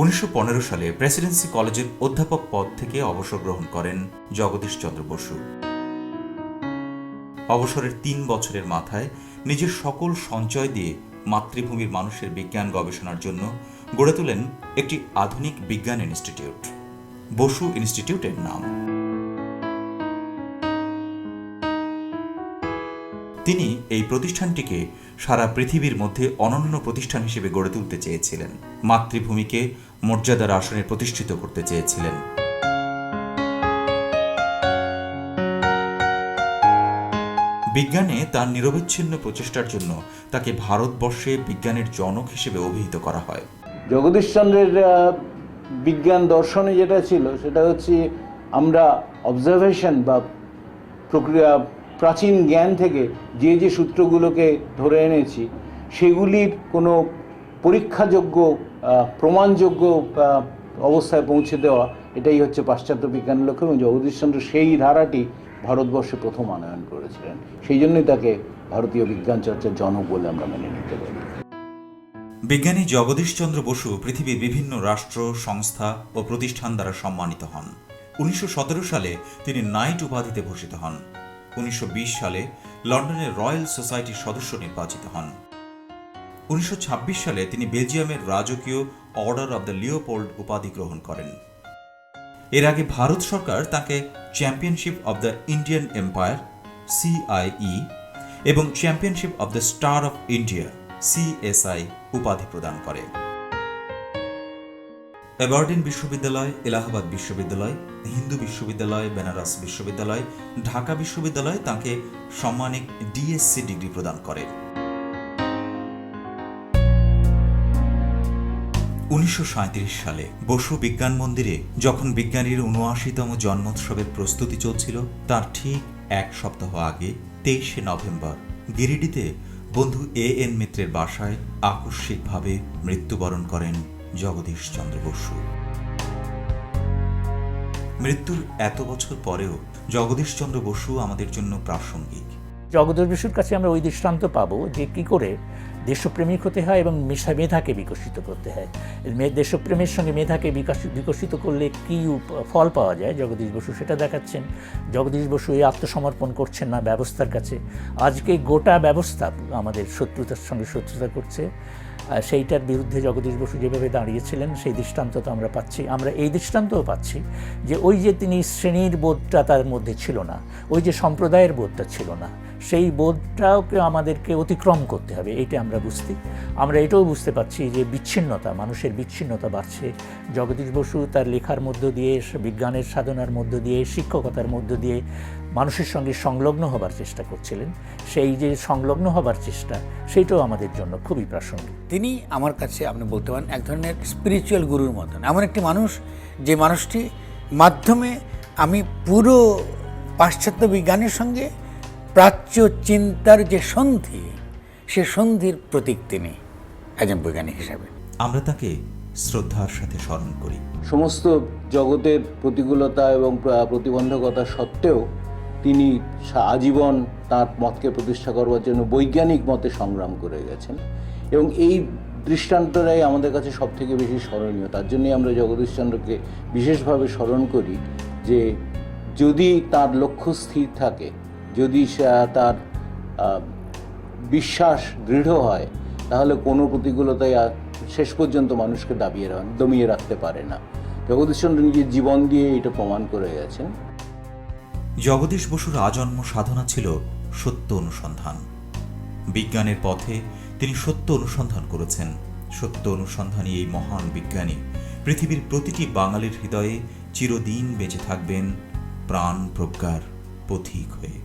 1915 সালে প্রেসিডেন্সি কলেজের অধ্যাপক পদ থেকে অবসর গ্রহণ করেন জগদীশ চন্দ্র বসু। অবসরের 3 বছরের মাথায় নিজের সকল সঞ্চয় দিয়ে মাতৃভূমির মানুষের বিজ্ঞান গবেষণার জন্য গড়ে তোলেন একটি আধুনিক বিজ্ঞান ইনস্টিটিউট, বসু ইনস্টিটিউটের নাম। তিনি এই প্রতিষ্ঠানটিকে সারা পৃথিবীর মধ্যে অনন্য প্রতিষ্ঠান হিসেবে গড়ে তুলতে চেয়েছিলেন, মাতৃভূমিকে মর্যাদার আসনে প্রতিষ্ঠিত করতে চেয়েছিলেন। বিজ্ঞানে তার নিরবচ্ছিন্ন প্রচেষ্টার জন্য তাকে ভারতবর্ষে বিজ্ঞানের জনক হিসেবে অভিহিত করা হয়। জগদীশচন্দ্রের বিজ্ঞান দর্শনে যেটা ছিল সেটা হচ্ছে আমরা অবজারভেশন বা প্রক্রিয়া প্রাচীন জ্ঞান থেকে যে যে সূত্রগুলোকে ধরে এনেছি সেগুলির কোনো পরীক্ষাযোগ্য প্রমাণযোগ্য অবস্থায় পৌঁছে দেওয়া, এটাই হচ্ছে পাশ্চাত্য বিজ্ঞানের লক্ষ্য। এবং জগদীশচন্দ্র সেই ধারাটি ভারতবর্ষে প্রথম আনয়ন করেছিলেন, সেই জন্যই তাকে ভারতীয় বিজ্ঞান চর্চার জনক বলে আমরা মেনে নিতে পারি। বিজ্ঞানী জগদীশচন্দ্র বসু পৃথিবীর বিভিন্ন রাষ্ট্র, সংস্থা ও প্রতিষ্ঠান দ্বারা সম্মানিত হন। 1917 সালে তিনি নাইট উপাধিতে ভূষিত হন। 1920 সালে লন্ডনের রয়্যাল সোসাইটির সদস্য নির্বাচিত হন। 1926 সালে তিনি বেলজিয়ামের রাজকীয় অর্ডার অব দ্য লিওপোল্ড উপাধি গ্রহণ করেন। এর আগে ভারত সরকার তাকে championship of the Indian empire CIE এবং championship of the star of India CSI উপাধি প্রদান করে। অ্যাবারডিন বিশ্ববিদ্যালয়, এলাহাবাদ বিশ্ববিদ্যালয়, হিন্দু বিশ্ববিদ্যালয়, বেনারস বিশ্ববিদ্যালয়, ঢাকা বিশ্ববিদ্যালয় তাঁকে সম্মানিক DSc ডিগ্রি প্রদান করে। 1937 সালে বসু বিজ্ঞান মন্দিরে যখন বিজ্ঞানীর 79তম জন্মোৎসবের প্রস্তুতি চলছিল, তার ঠিক 1 সপ্তাহ আগে 23শে নভেম্বর গিরিডিতে বন্ধু A.N. মিত্রের বাসায় আকস্মিকভাবে মৃত্যুবরণ করেন জগদীশচন্দ্র বসু। মৃত্যুর এত বছর পরেও জগদীশচন্দ্র বসু আমাদের জন্য প্রাসঙ্গিক। জগদীশ বসুর কাছে আমরা ওই দৃষ্টান্ত পাবো যে কী করে দেশপ্রেমিক হতে হয় এবং মেধাকে বিকশিত করতে হয়। দেশপ্রেমের সঙ্গে মেধাকে বিকশিত করলে কী ফল পাওয়া যায়, জগদীশ বসু সেটা দেখাচ্ছেন। জগদীশ বসু এই আত্মসমর্পণ করছেন না ব্যবস্থার কাছে। আজকে গোটা ব্যবস্থা আমাদের শত্রুতার সঙ্গে শত্রুতা করছে, সেইটার বিরুদ্ধে জগদীশ বসু যেভাবে দাঁড়িয়েছিলেন সেই দৃষ্টান্ত তো আমরা পাচ্ছি। আমরা এই দৃষ্টান্তও পাচ্ছি যে ওই যে তিনি শ্রেণীর বোধটা তার মধ্যে ছিল না, ওই যে সম্প্রদায়ের বোধটা ছিল না, সেই বোধটাকে আমাদেরকে অতিক্রম করতে হবে, এইটা আমরা বুঝতে। আমরা এটাও বুঝতে পারছি যে বিচ্ছিন্নতা, মানুষের বিচ্ছিন্নতা বাড়ছে। জগদীশ বসু তার লেখার মধ্য দিয়ে, বিজ্ঞানের সাধনার মধ্য দিয়ে, শিক্ষকতার মধ্য দিয়ে মানুষের সঙ্গে সংলগ্ন হবার চেষ্টা করছিলেন। সেই যে সংলগ্ন হবার চেষ্টা, সেইটাও আমাদের জন্য খুবই প্রাসঙ্গিক। তিনি আমার কাছে আপনি বলতে পারেন এক ধরনের স্পিরিচুয়াল গুরুর মতন, এমন একটি মানুষ যে মানুষটি মাধ্যমে আমি পুরো পাশ্চাত্য বিজ্ঞানের সঙ্গে প্রাচ্য চিন্তার যে সন্ধি, সে সন্ধির প্রতীক তিনি একজন বৈজ্ঞানিক হিসাবে। আমরা তাকে শ্রদ্ধার সাথে স্মরণ করি। সমস্ত জগতের প্রতিকূলতা এবং প্রতিবন্ধকতা সত্ত্বেও তিনি আজীবন তার মতকে প্রতিষ্ঠা করবার জন্য বৈজ্ঞানিক মতে সংগ্রাম করে গেছেন, এবং এই দৃষ্টান্তটাই আমাদের কাছে সবথেকে বেশি স্মরণীয়। তার জন্যই আমরা জগদীশচন্দ্রকে বিশেষভাবে স্মরণ করি যে যদি তার লক্ষ্য স্থির থাকে, যদি তার বিশ্বাস দৃঢ় হয়, তাহলে কোনো প্রতিকূলতাই শেষ পর্যন্ত মানুষকে দমিয়ে রাখতে পারে না। জগদীশচন্দ্র নিজের জীবন দিয়ে এটা প্রমাণ করে গেছেন। জগদীশ বসুর আজন্ম সাধনা ছিল সত্য অনুসন্ধান। বিজ্ঞানের পথে তিনি সত্য অনুসন্ধান করেছেন। সত্য অনুসন্ধানী এই মহান বিজ্ঞানী পৃথিবীর প্রতিটি বাঙালির হৃদয়ে চিরদিন বেঁচে থাকবেন প্রাণ প্রজ্ঞার পথিক হয়ে।